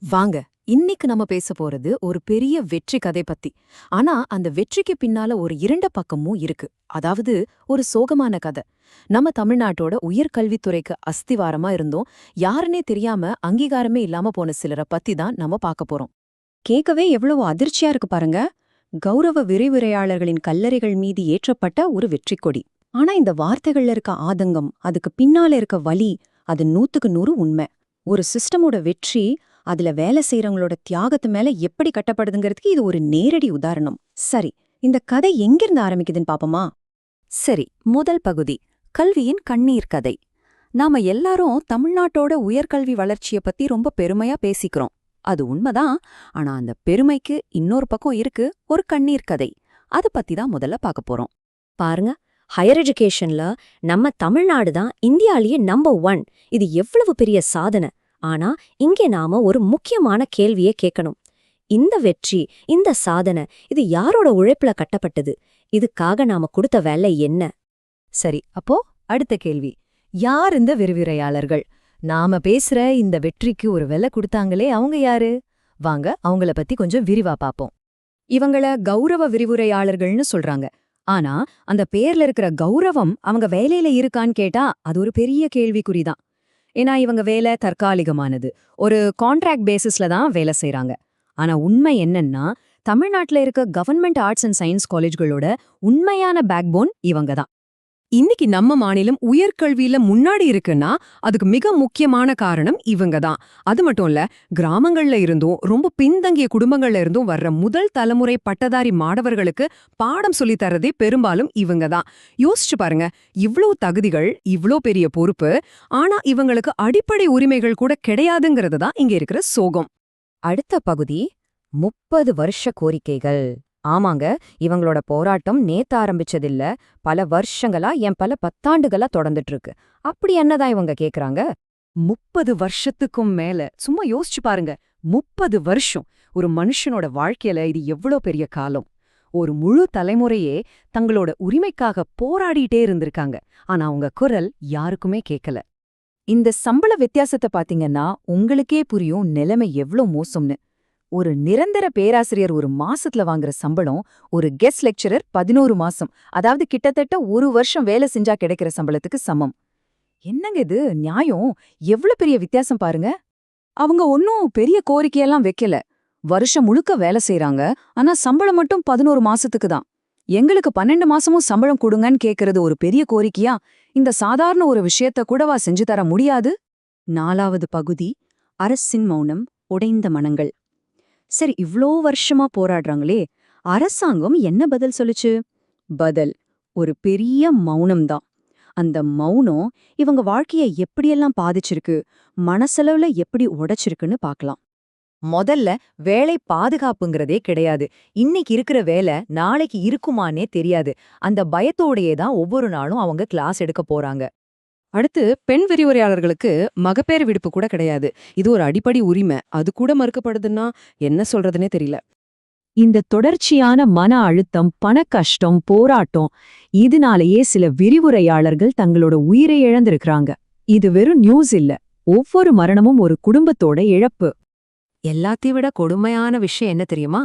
வாங்க, இன்னைக்கு நம்ம பேச போறது ஒரு பெரிய வெற்றி கதை பத்தி. ஆனா அந்த வெற்றிக்கு பின்னால ஒரு இரண்ட பக்கமும் இருக்கு. அதாவது ஒரு சோகமான கதை. நம்ம தமிழ்நாட்டோட உயர்கல்வித்துறைக்கு அஸ்திவாரமா இருந்தோம், யாருன்னே தெரியாம அங்கீகாரமே இல்லாம போன சிலரை பத்தி தான் நம்ம பார்க்க போறோம். கேட்கவே எவ்வளவு அதிர்ச்சியா இருக்கு பாருங்க. கௌரவ விரிவுரையாளர்களின் கல்லறைகள் மீது ஏற்றப்பட்ட ஒரு வெற்றி கொடி. ஆனா இந்த வார்த்தைகள்ல இருக்க ஆதங்கம், அதுக்கு பின்னால இருக்க வலி, அது 100க்கு 100 உண்மை. ஒரு சிஸ்டமோட வெற்றி அதுல வேலை செய்யறவங்களோட தியாகத்து மேல எப்படி கட்டப்படுதுங்கிறதுக்கு இது ஒரு நேரடி உதாரணம். சரி, இந்த கதை எங்கிருந்து ஆரம்பிக்குதுன்னு பாப்போமா? சரி, முதல் பகுதி கல்வியின் கண்ணீர் கதை. நாம எல்லாரும் தமிழ்நாட்டோட உயர்கல்வி வளர்ச்சிய பத்தி ரொம்ப பெருமையா பேசிக்கிறோம். அது உண்மைதான். ஆனா அந்த பெருமைக்கு இன்னொரு பக்கம் இருக்கு, ஒரு கண்ணீர் கதை. அத பத்தி தான் முதல்ல பார்க்க போறோம். பாருங்க, ஹையர் எஜுகேஷன்ல நம்ம தமிழ்நாடு தான் இந்தியாலேயே நம்பர் 1. இது எவ்வளவு பெரிய சாதனை. ஆனா இங்கே நாம ஒரு முக்கியமான கேள்வியே கேட்கணும். இந்த வெற்றி, இந்த சாதனை, இது யாரோட உழைப்புல கட்டப்பட்டது? இதுக்காக நாம கொடுத்த வேலை என்ன? சரி, அப்போ அடுத்த கேள்வி, யார் இந்த விரிவுரையாளர்கள்? நாம பேசுற இந்த வெற்றிக்கு ஒரு விலை கொடுத்தாங்களே, அவங்க யாரு? வாங்க, அவங்கள பத்தி கொஞ்சம் விரிவா பாப்போம். இவங்கள கௌரவ விரிவுரையாளர்கள்னு சொல்றாங்க. ஆனா அந்த பேர்ல இருக்கிற கௌரவம் அவங்க வேலையில இருக்கான்னு கேட்டா அது ஒரு பெரிய கேள்விக்குறிதான். ஏன்னா இவங்க வேலை தற்காலிகமானது, ஒரு கான்ட்ராக்ட் பேசிஸ்ல தான் வேலை செய்றாங்க. ஆனா உண்மை என்னன்னா, தமிழ்நாட்டுல இருக்க கவர்மெண்ட் ஆர்ட்ஸ் அண்ட் சயின்ஸ் காலேஜ்களோட உண்மையான பேக்போன் இவங்க தான். இன்னைக்கு நம்ம மாநிலம் உயர்கல்வியில முன்னாடி இருக்குன்னா அதுக்கு மிக முக்கியமான காரணம் இவங்க தான். அது மட்டும் இல்ல, கிராமங்கள்ல இருந்தும் ரொம்ப பின்தங்கிய குடும்பங்கள்ல இருந்தும் வர்ற முதல் தலைமுறை பட்டதாரி மாணவர்களுக்கு பாடம் சொல்லித் தரதே பெரும்பாலும் இவங்க தான். யோசிச்சு பாருங்க, இவ்ளோ தகுதிகள், இவ்ளோ பெரிய பொறுப்பு, ஆனா இவங்களுக்கு அடிப்படை உரிமைகள் கூட கிடையாதுங்கிறது தான் இங்க இருக்கிற சோகம். அடுத்த பகுதி 30 வருஷ கோரிக்கைகள். ஆமாங்க, இவங்களோட போராட்டம் நேத்து ஆரம்பிச்சதில்ல, பல வருஷங்களா, பல பத்தாண்டுகளா தொடர்ந்துட்டு இருக்கு. அப்படி என்னதான் இவங்க கேக்குறாங்க? 30 வருஷத்துக்கும் மேல. சும்மா யோசிச்சு பாருங்க, 30 வருஷம். ஒரு மனுஷனோட வாழ்க்கையில இது எவ்வளோ பெரிய காலம். ஒரு முழு தலைமுறையே தங்களோட உரிமைக்காக போராடிட்டே இருந்திருக்காங்க. ஆனா அவங்க குரல் யாருக்குமே கேட்கல. இந்த சம்பள வித்தியாசத்தை பாத்தீங்கன்னா உங்களுக்கே புரியும் நிலைமை எவ்ளோ மோசம்னு. ஒரு நிரந்தர பேராசிரியர் ஒரு மாசத்துல வாங்குற சம்பளம் ஒரு கெஸ்ட் லெக்சரர் 11 மாசம், அதாவது கிட்டத்தட்ட ஒரு வருஷம் வேலை செஞ்சா கிடைக்கிற சம்பளத்துக்கு சமம். என்னங்க இது நியாயம்? எவ்வளவு பெரிய வித்தியாசம் பாருங்க. அவங்க ஒன்னும் பெரிய கோரிக்கையெல்லாம் வைக்கல. வருஷம் முழுக்க வேலை செய்றாங்க, ஆனா சம்பளம் மட்டும் 11 மாசத்துக்கு தான். எங்களுக்கு 12 மாசமும் சம்பளம் கொடுங்கன்னு கேக்குறது ஒரு பெரிய கோரிக்கையா? இந்த சாதாரண ஒரு விஷயத்த கூடவா செஞ்சு தர முடியாது? 4வது பகுதி, அரசின் மௌனம், உடைந்த மனங்கள். சரி, இவ்ளோ வருஷமா போராடுறாங்களே, அரசாங்கம் என்ன பதில் சொல்லுச்சு? பதில் ஒரு பெரிய மௌனம்தான். அந்த மௌனம் இவங்க வாழ்க்கைய எப்படியெல்லாம் பாதிச்சிருக்கு, மனசளவுல எப்படி உடைச்சிருக்குன்னு பார்க்கலாம். முதல்ல வேலை பாதுகாப்புங்கிறதே கிடையாது. இன்னைக்கு இருக்கிற வேலை நாளைக்கு இருக்குமானே தெரியாது. அந்த பயத்தோடையே தான் ஒவ்வொரு நாளும் அவங்க கிளாஸ் எடுக்க போறாங்க. அடுத்து, பெண் விரிவுரையாளர்களுக்கு மகப்பேறு விடுப்பு கூட கிடையாது. இது ஒரு அடிப்படை உரிமை, அது கூட மறுக்கப்படுதுன்னா என்ன சொல்றதுனே தெரியல. இந்த தொடர்ச்சியான மன அழுத்தம், பண கஷ்டம், போராட்டம், இதனாலேயே சில விரிவுரையாளர்கள் தங்களோட உயிரை இழந்திருக்கிறாங்க. இது வெறும் நியூஸ் இல்ல, ஒவ்வொரு மரணமும் ஒரு குடும்பத்தோட இழப்பு. எல்லாத்தையும் விட கொடுமையான விஷயம் என்ன தெரியுமா?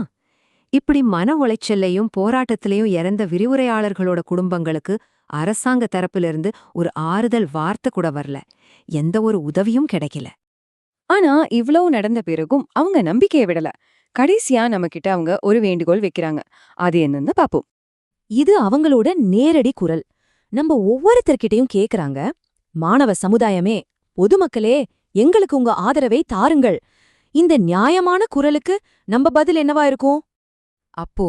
இப்படி மன உளைச்சல்லையும் போராட்டத்திலையும் இறந்த விரிவுரையாளர்களோட குடும்பங்களுக்கு அரசாங்க தரப்பிலிருந்து ஒரு ஆறுதல் வார்த்தை கூட வரல, எந்த ஒரு உதவியும் கிடைக்கல. ஆனா இவ்வளவு நடந்த பிறகும் அவங்க நம்பிக்கையை விடல. கடைசியா நம்ம கிட்ட அவங்க ஒரு வேண்டுகோள் வைக்கிறாங்க. அது என்னன்னு பாப்போம். இது அவங்களோட நேரடி குரல். நம்ம ஒவ்வொருத்தர்கிட்டையும் கேக்குறாங்க, மாணவ சமுதாயமே, பொதுமக்களே, எங்களுக்கு உங்க ஆதரவை தாருங்கள். இந்த நியாயமான குரலுக்கு நம்ம பதில் என்னவா இருக்கும்? அப்போ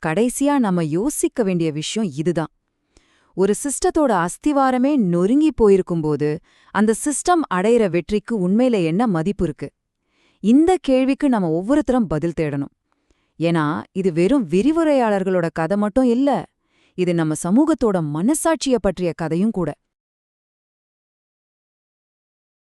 கடைசியா நம்ம யோசிக்க வேண்டிய விஷயம் இதுதான். ஒரு சிஸ்டத்தோட அஸ்திவாரமே நொறுங்கி போயிருக்கும்போது அந்த சிஸ்டம் அடையிற வெற்றிக்கு உண்மையில என்ன மதிப்பு இருக்கு? இந்த கேள்விக்கு நம்ம ஒவ்வொருத்தரும் பதில் தேடணும். ஏன்னா இது வெறும் விரிவுரையாளர்களோட கதை மட்டும் இல்ல, இது நம்ம சமூகத்தோட மனசாட்சிய பற்றிய கதையும் கூட.